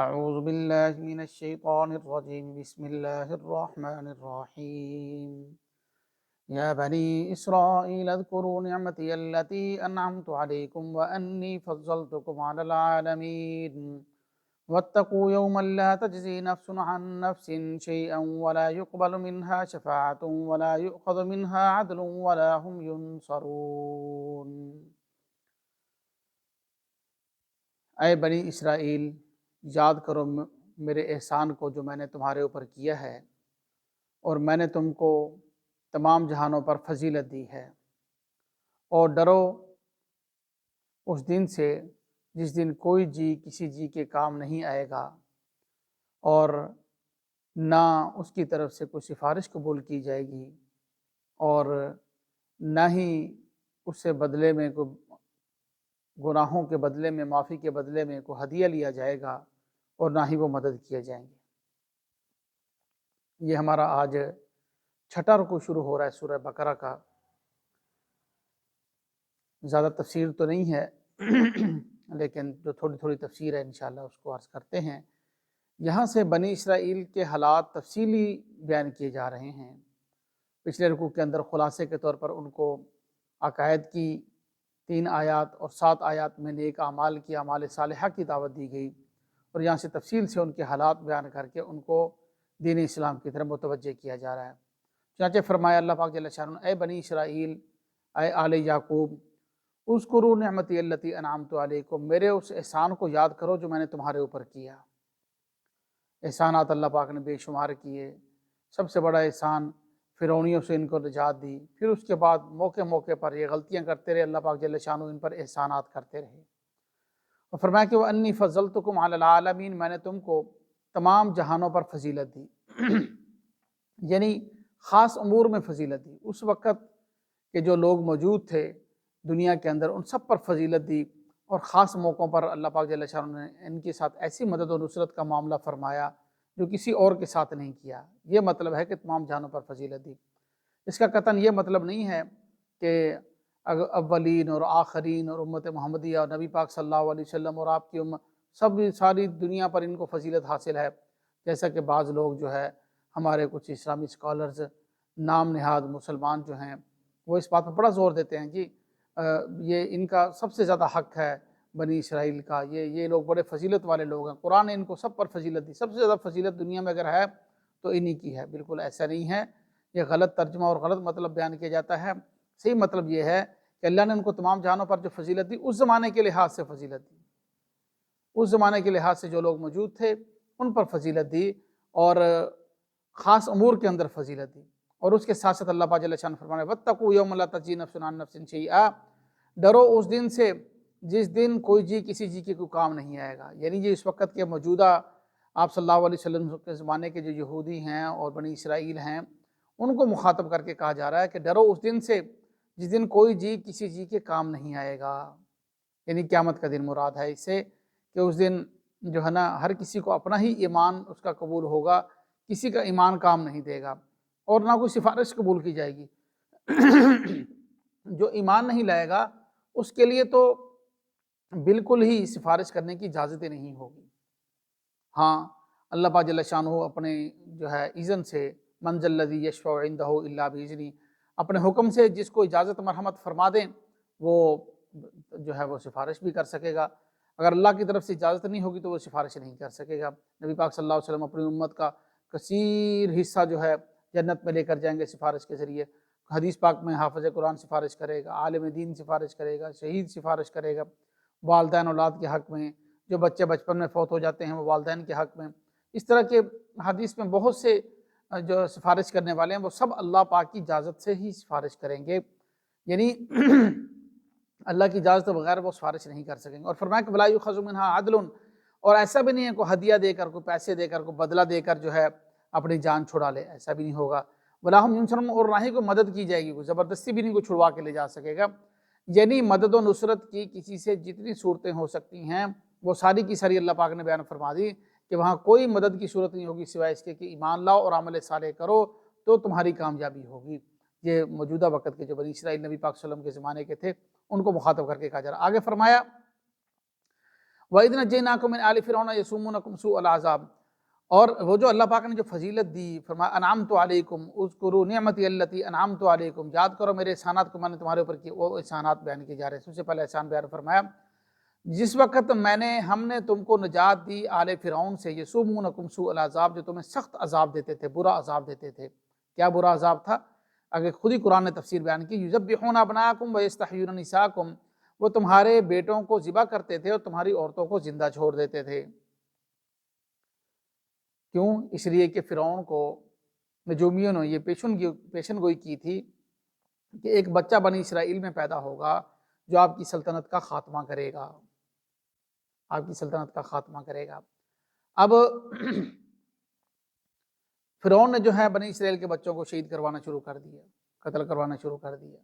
اعوذ باللہ من الشیطان الرجیم بسم اللہ الرحمن الرحیم یا بنی اسرائیل اذکروا نعمتی التي انعمت علیکم وانی فضلتکم علی العالمین واتقوا یوما لا تجزی نفس عن نفس شیئا ولا يقبل منها شفاعة ولا يؤخذ منها عدل ولا هم ينصرون۔ اے بنی اسرائیل، یاد کرو میرے احسان کو جو میں نے تمہارے اوپر کیا ہے، اور میں نے تم کو تمام جہانوں پر فضیلت دی ہے، اور ڈرو اس دن سے جس دن کوئی جی کسی جی کے کام نہیں آئے گا، اور نہ اس کی طرف سے کوئی سفارش قبول کی جائے گی، اور نہ ہی اس سے بدلے میں کوئی گناہوں کے بدلے میں، معافی کے بدلے میں کوئی ہدیہ لیا جائے گا، اور نہ ہی وہ مدد کیے جائیں گے۔ یہ ہمارا آج چھٹا رکوع شروع ہو رہا ہے سورہ بقرہ کا۔ زیادہ تفسیر تو نہیں ہے لیکن جو تھوڑی تھوڑی تفسیر ہے انشاءاللہ اس کو عرض کرتے ہیں۔ یہاں سے بنی اسرائیل کے حالات تفصیلی بیان کیے جا رہے ہیں۔ پچھلے رکوع کے اندر خلاصے کے طور پر ان کو عقائد کی 3 آیات اور 7 آیات میں نیک اعمال کی، اعمال صالحہ کی دعوت دی گئی، اور یہاں سے تفصیل سے ان کے حالات بیان کر کے ان کو دین اسلام کی طرف متوجہ کیا جا رہا ہے۔ چنانچہ فرمایا اللہ پاک جل شانہ، اے بنی اسرائیل، اے آل یعقوب، اذکروا نعمتی التی انعمت علیکم، میرے اس احسان کو یاد کرو جو میں نے تمہارے اوپر کیا۔ احسانات اللہ پاک نے بے شمار کیے۔ سب سے بڑا احسان فرعونیوں سے ان کو نجات دی، پھر اس کے بعد موقع موقع پر یہ غلطیاں کرتے رہے، اللہ پاک جل شانہ ان پر احسانات کرتے رہے، اور فرمایا کہ وَأَنِّي فَضَّلْتُكُمْ عَلَى الْعَالَمِينَ، میں نے تم کو تمام جہانوں پر فضیلت دی یعنی خاص امور میں فضیلت دی۔ اس وقت کے جو لوگ موجود تھے دنیا کے اندر ان سب پر فضیلت دی، اور خاص موقعوں پر اللہ پاک جل شانہ نے ان کے ساتھ ایسی مدد و نصرت کا معاملہ فرمایا جو کسی اور کے ساتھ نہیں کیا۔ یہ مطلب ہے کہ تمام جہانوں پر فضیلت دی۔ اس کا قطعاً یہ مطلب نہیں ہے کہ اولین اور آخرین اور امت محمدیہ اور نبی پاک صلی اللہ علیہ وسلم اور آپ کی امت ساری دنیا پر ان کو فضیلت حاصل ہے، جیسا کہ بعض لوگ جو ہے ہمارے کچھ اسلامی اسکالرز نام نہاد مسلمان جو ہیں وہ اس بات پر بڑا زور دیتے ہیں کہ یہ ان کا سب سے زیادہ حق ہے بنی اسرائیل کا، یہ لوگ بڑے فضیلت والے لوگ ہیں، قرآن نے ان کو سب پر فضیلت دی، سب سے زیادہ فضیلت دنیا میں اگر ہے تو انہی کی ہے۔ بالکل ایسا نہیں ہے، یہ غلط ترجمہ اور غلط مطلب بیان کیا جاتا ہے۔ صحیح مطلب یہ ہے کہ اللہ نے ان کو تمام جہانوں پر جو فضیلت دی اس زمانے کے لحاظ سے فضیلت دی، اس زمانے کے لحاظ سے جو لوگ موجود تھے ان پر فضیلت دی، اور خاص امور کے اندر فضیلت دی۔ اور اس کے ساتھ ساتھ اللہ پاک جل شانہ فرمانے واتقوا یوما لا تجزی نفس عن نفس شیئا، ڈرو اس دن سے جس دن کوئی جی کسی جی کے کوئی کام نہیں آئے گا۔ یعنی یہ اس وقت کے موجودہ آپ صلی اللہ علیہ وسلم کے زمانے کے جو یہودی ہیں اور بنی اسرائیل ہیں ان کو مخاطب کر کے کہا جا رہا ہے کہ ڈرو اس دن سے جس دن کوئی جی کسی جی کے کام نہیں آئے گا، یعنی قیامت کا دن مراد ہے اس سے، کہ اس دن جو ہے نا ہر کسی کو اپنا ہی ایمان اس کا قبول ہوگا، کسی کا ایمان کام نہیں دے گا، اور نہ کوئی سفارش قبول کی جائے گی جو ایمان نہیں لائے گا اس کے لیے تو بالکل ہی سفارش کرنے کی اجازت ہی نہیں ہوگی۔ ہاں، اللہ پاک جل شانہ اپنے جو ہے اذن سے من ذا الذی یشفع عندہ الا باذنہ، اپنے حکم سے جس کو اجازت مرحمت فرما دیں وہ جو ہے وہ سفارش بھی کر سکے گا، اگر اللہ کی طرف سے اجازت نہیں ہوگی تو وہ سفارش نہیں کر سکے گا۔ نبی پاک صلی اللہ علیہ وسلم اپنی امت کا کثیر حصہ جو ہے جنت میں لے کر جائیں گے سفارش کے ذریعے۔ حدیث پاک میں حافظ قرآن سفارش کرے گا، عالم دین سفارش کرے گا، شہید سفارش کرے گا، والدین اولاد کے حق میں، جو بچے بچپن میں فوت ہو جاتے ہیں وہ والدین کے حق میں، اس طرح کے حدیث میں بہت سے جو سفارش کرنے والے ہیں وہ سب اللہ پاک کی اجازت سے ہی سفارش کریں گے، یعنی اللہ کی اجازت بغیر وہ سفارش نہیں کر سکیں گے۔ اور فرمایا کہ وَلَا يُؤْخَذُ مِنْهَا عَدْلٌ، اور ایسا بھی نہیں ہے کوئی ہدیہ دے کر، کوئی پیسے دے کر، کوئی بدلہ دے کر جو ہے اپنی جان چھڑا لے، ایسا بھی نہیں ہوگا۔ وَلَا هُمْ يُنصَرُونَ، اور نہ ہی کوئی مدد کی جائے گی، کوئی زبردستی بھی نہیں کوئی چھڑوا کے لے جا سکے گا۔ یعنی مدد و نصرت کی کسی سے جتنی صورتیں ہو سکتی ہیں وہ ساری کی ساری اللہ پاک نے بیان فرما دی کہ وہاں کوئی مدد کی صورت نہیں ہوگی سوائے اس کے کہ ایمان لاؤ اور عمل صالح کرو تو تمہاری کامیابی ہوگی۔ یہ موجودہ وقت کے جو بنی اسرائیل نبی پاک صلی اللہ علیہ وسلم کے زمانے کے تھے ان کو مخاطب کر کے کہا جا رہا۔ آگے فرمایا وَإِذْ نَجَّيْنَاكُم مِّنْ آلِ فِرْعَوْنَ يَسُومُونَكُمْ سُوءَ الْعَذَابِ، اور وہ جو اللہ پاک نے جو فضیلت دی، فرمایا انعمت علیکم اذکروا نعمتی التی انعمت علیکم، یاد کرو میرے احسانات کو میں نے تمہارے اوپر کیے، وہ احسانات بیان کیے جا رہے ہیں۔ سب سے پہلے احسان بیان فرمایا جس وقت ہم نے تم کو نجات دی آل فرعون سے، یسومونکم سوء العذاب، جو تمہیں سخت عذاب دیتے تھے، برا عذاب دیتے تھے۔ کیا برا عذاب تھا؟ اگر خود ہی قرآن نے تفسیر بیان کی، یذبحون ابناءکم ویستحیون نساءکم، وہ تمہارے بیٹوں کو ذبح کرتے تھے اور تمہاری عورتوں کو زندہ چھوڑ دیتے تھے۔ کیوں؟ اس لیے کہ فرعون کو نجومیوں نے یہ پیشن گوئی کی تھی کہ ایک بچہ بنی اسرائیل میں پیدا ہوگا جو آپ کی سلطنت کا خاتمہ کرے گا، آپ کی سلطنت کا خاتمہ کرے گا۔ اب فرعون نے جو ہے بنی اسرائیل کے بچوں کو شہید کروانا شروع کر دیا، قتل کروانا شروع کر دیا۔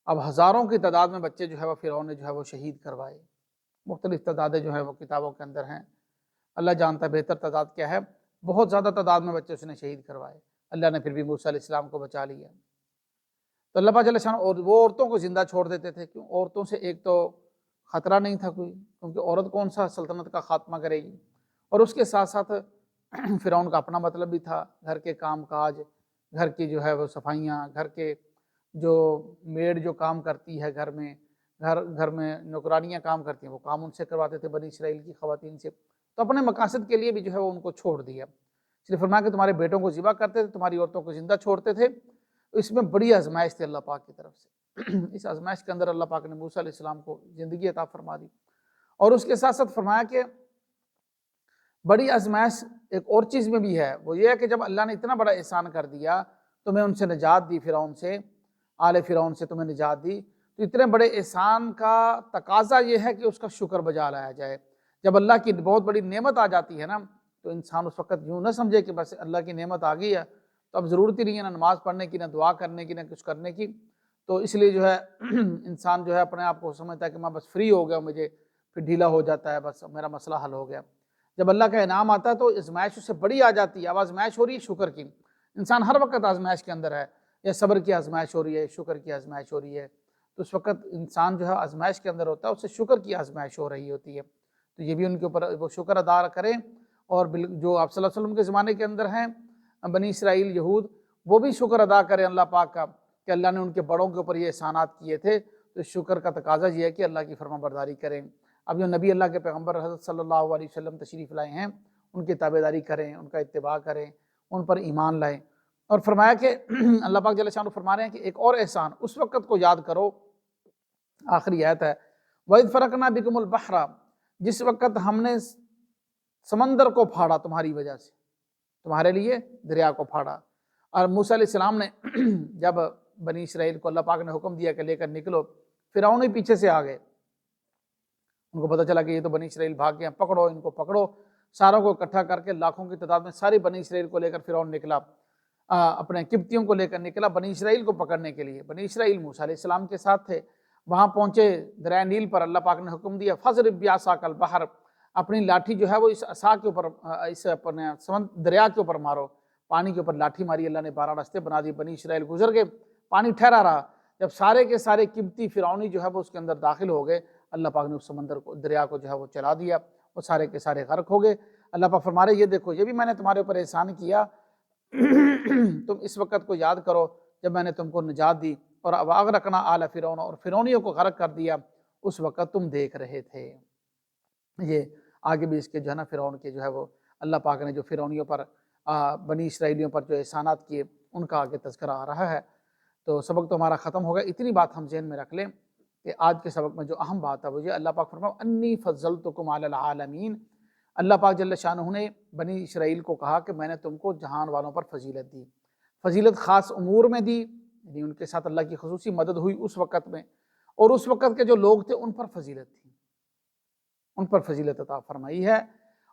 اب ہزاروں کی تعداد میں بچے جو ہے وہ فرعون نے جو ہے وہ شہید کروائے۔ مختلف تعدادیں جو ہے وہ کتابوں کے اندر ہیں، اللہ جانتا ہے بہتر تعداد کیا ہے۔ بہت زیادہ تعداد میں بچے اس نے شہید کروائے، اللہ نے پھر بھی موسیٰ علیہ السلام کو بچا لیا۔ تو اللہ پاک جل شانہ اور وہ عورتوں کو زندہ چھوڑ دیتے تھے، کیوں؟ عورتوں سے ایک تو خطرہ نہیں تھا کوئی، کیونکہ عورت کون سا سلطنت کا خاتمہ کرے گی، اور اس کے ساتھ ساتھ فرعون کا اپنا مطلب بھی تھا، گھر کے کام کاج، گھر کی جو ہے وہ صفائیاں، گھر کے جو میڈ جو کام کرتی ہے گھر میں نوکرانیاں کام کرتی ہیں، وہ کام ان سے کرواتے تھے بنی اسرائیل کی خواتین سے۔ تو اپنے مقاصد کے لیے بھی جو ہے وہ ان کو چھوڑ دیا، اس لیے فرمایا کہ تمہارے بیٹوں کو ذبح کرتے تھے، تمہاری عورتوں کو زندہ چھوڑتے تھے۔ اس میں بڑی آزمائش تھی اللہ پاک کی طرف سے۔ اس آزمائش کے اندر اللہ پاک نے موسیٰ علیہ السلام کو زندگی عطا فرما دی، اور اس کے ساتھ ساتھ فرمایا کہ بڑی آزمائش ایک اور چیز میں بھی ہے، وہ یہ ہے کہ جب اللہ نے اتنا بڑا احسان کر دیا، تمہیں ان سے نجات دی، فرعون سے، آل فرعون سے تمہیں نجات دی، تو اتنے بڑے احسان کا تقاضا یہ ہے کہ اس کا شکر بجا لایا جائے۔ جب اللہ کی بہت بڑی نعمت آ جاتی ہے نا، تو انسان اس وقت یوں نہ سمجھے کہ بس اللہ کی نعمت آ گئی ہے تو اب ضرورت ہی نہیں ہے نہ نماز پڑھنے کی، نہ دعا کرنے کی، نہ کچھ کرنے کی۔ تو اس لیے جو ہے انسان جو ہے اپنے آپ کو سمجھتا ہے کہ میں بس فری ہو گیا، مجھے پھر ڈھیلا ہو جاتا ہے، بس میرا مسئلہ حل ہو گیا۔ جب اللہ کا انعام آتا ہے تو آزمائش اس سے بڑی آ جاتی ہے۔ اب آزمائش ہو رہی ہے شکر کی، انسان ہر وقت آزمائش کے اندر ہے، یا صبر کی آزمائش ہو رہی ہے، شکر کی آزمائش ہو رہی ہے، تو اس وقت انسان جو ہے آزمائش کے اندر ہوتا ہے، اس سے شکر کی آزمائش ہو رہی ہوتی ہے۔ تو یہ بھی ان کے اوپر وہ شکر ادا کریں، اور جو آپ صلی اللہ علیہ وسلم کے زمانے کے اندر ہیں بنی اسرائیل یہود، وہ بھی شکر ادا کریں اللہ پاک کا کہ اللہ نے ان کے بڑوں کے اوپر یہ احسانات کیے تھے۔ تو شکر کا تقاضا یہ ہے کہ اللہ کی فرما برداری کریں۔ اب جو نبی اللہ کے پیغمبر حضرت صلی اللہ علیہ وسلم تشریف لائے ہیں، ان کی تابعداری کریں، ان کا اتباع کریں، ان پر ایمان لائیں۔ اور فرمایا کہ اللہ پاک جل شانہ فرما رہے ہیں کہ ایک اور احسان اس وقت کو یاد کرو، آخری آیت ہے، وَإِذْ فَرَقْنَا بِكُمُ الْبَحْرَ، جس وقت ہم نے سمندر کو پھاڑا تمہاری وجہ سے، تمہارے لیے دریا کو پھاڑا۔ اور موسیٰ علیہ السلام نے جب بنی اسرائیل کو اللہ پاک نے حکم دیا کہ لے کر نکلو، فرعون ہی پیچھے سے آ گئے، ان کو پتہ چلا کہ یہ تو بنی اسرائیل بھاگ گئے، پکڑو ان کو، پکڑو۔ ساروں کو اکٹھا کر کے لاکھوں کی تعداد میں ساری بنی اسرائیل کو لے کر فرعون نکلا، اپنے قبطیوں کو لے کر نکلا بنی اسرائیل کو پکڑنے کے لیے۔ بنی اسرائیل موسیٰ علیہ السلام کے ساتھ تھے، وہاں پہنچے دریائے نیل پر، اللہ پاک نے حکم دیا فَضْرِب بِعَصَاكَ الْبَحْرَ، اپنی لاٹھی جو ہے وہ اس عصا کے اوپر، اس اپنے دریا کے اوپر مارو۔ پانی کے اوپر لاٹھی ماری، اللہ نے 12 راستے بنا دی، بنی اسرائیل گزر گئے، پانی ٹھہرا رہا۔ جب سارے کے سارے قبطی فرعونی جو ہے وہ اس کے اندر داخل ہو گئے، اللہ پاک نے اس سمندر کو، دریا کو جو ہے وہ چلا دیا، وہ سارے کے سارے غرق ہو گئے۔ اللہ پاک فرما رہے یہ دیکھو یہ بھی میں نے تمہارے اوپر احسان کیا، تم اس وقت کو یاد کرو جب میں نے تم کو نجات دی، اور وَأَغْرَقْنَا آلَ فِرْعَوْنَ، اور فرعونیوں کو غرق کر دیا، اس وقت تم دیکھ رہے تھے۔ یہ آگے بھی اس کے جو ہے نا فرعون کے جو ہے وہ اللہ پاک نے جو فرعونیوں پر، بنی اسرائیلیوں پر جو احسانات کیے، ان کا آگے تذکرہ آ رہا ہے۔ تو سبق تو ہمارا ختم ہوگا، اتنی بات ہم ذہن میں رکھ لیں کہ آج کے سبق میں جو اہم بات ہے وہ یہ، اللہ پاک فرماؤ انی فضلتکم علی العالمین، اللہ پاک جل شانہ نے بنی اسرائیل کو کہا کہ میں نے تم کو جہان والوں پر فضیلت دی، فضیلت خاص امور میں دی، یعنی ان کے ساتھ اللہ کی خصوصی مدد ہوئی اس وقت میں، اور اس وقت کے جو لوگ تھے ان پر فضیلت تھی، ان پر فضیلت عطا فرمائی ہے۔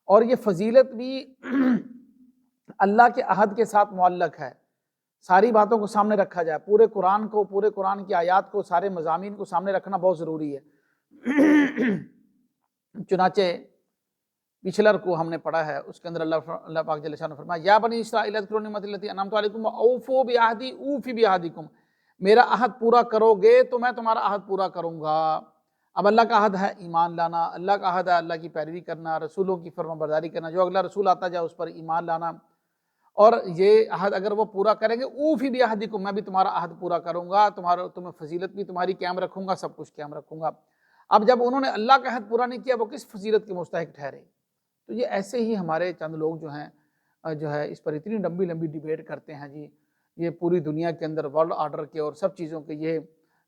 اور یہ فضیلت بھی اللہ کے عہد کے ساتھ معلق ہے، ساری باتوں کو سامنے رکھا جائے، پورے قرآن کو، پورے قرآن کی آیات کو، سارے مضامین کو سامنے رکھنا بہت ضروری ہے۔ چنانچہ پچھلا رکوع ہم نے پڑھا ہے، اس کے اندر اللہ پاک جل شانہ فرمایا یا بنی اسرائیل اذکروا نعمتی التی انعمت علیکم واوفوا بعہدی اوفی بعہدکم، میرا عہد پورا کرو گے تو میں تمہارا عہد پورا کروں گا۔ اب اللہ کا عہد ہے ایمان لانا، اللہ کا عہد ہے اللہ کی پیروی کرنا، رسولوں کی فرما برداری کرنا، جو اگلا رسول آتا جائے اس پر ایمان لانا، اور یہ عہد اگر وہ پورا کریں گے، اوفی بعہدکم، میں بھی تمہارا عہد پورا کروں گا، تمہیں فضیلت بھی تمہاری قائم رکھوں گا، سب کچھ قائم رکھوں گا۔ اب جب انہوں نے اللہ کا عہد پورا نہیں کیا، وہ کس فضیلت کے مستحق ٹھہرے؟ تو یہ ایسے ہی ہمارے چند لوگ جو ہیں اس پر اتنی لمبی لمبی ڈیبیٹ کرتے ہیں جی، یہ پوری دنیا کے اندر ورلڈ آرڈر کے اور سب چیزوں کے یہ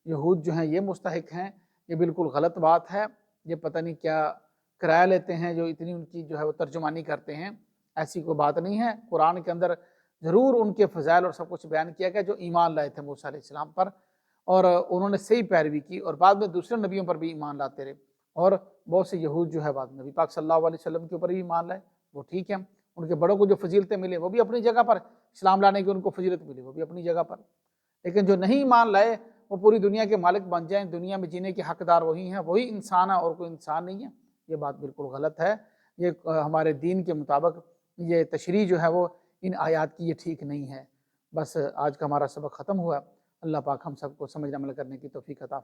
یہود جو ہیں یہ مستحق ہیں، یہ بالکل غلط بات ہے، یہ پتہ نہیں کیا کرایہ لیتے ہیں جو اتنی ان کی جو ہے وہ ترجمانی کرتے ہیں، ایسی کوئی بات نہیں ہے۔ قرآن کے اندر ضرور ان کے فضائل اور سب کچھ بیان کیا گیا، جو ایمان لائے تھے موسیٰ علیہ السلام پر، اور انہوں نے صحیح پیروی کی، اور بعد میں دوسرے نبیوں پر بھی ایمان لاتے رہے، اور بہت سے یہود جو ہے بعد میں نبی پاک صلی اللہ علیہ وسلم کے اوپر بھی ایمان لائے، وہ ٹھیک ہے، ان کے بڑوں کو جو فضیلتیں ملے وہ بھی اپنی جگہ پر، اسلام لانے کی ان کو فضیلت ملی وہ بھی اپنی جگہ پر، لیکن جو نہیں ایمان لائے وہ پوری دنیا کے مالک بن جائیں، دنیا میں جینے کے حقدار وہی ہیں، وہی انسان ہے اور کوئی انسان نہیں ہے، یہ بات بالکل غلط ہے۔ یہ ہمارے دین کے مطابق یہ تشریح جو ہے وہ ان آیات کی یہ ٹھیک نہیں ہے۔ بس آج کا ہمارا سبق ختم ہوا، اللہ پاک ہم سب کو سمجھ عمل کرنے کی توفیق عطا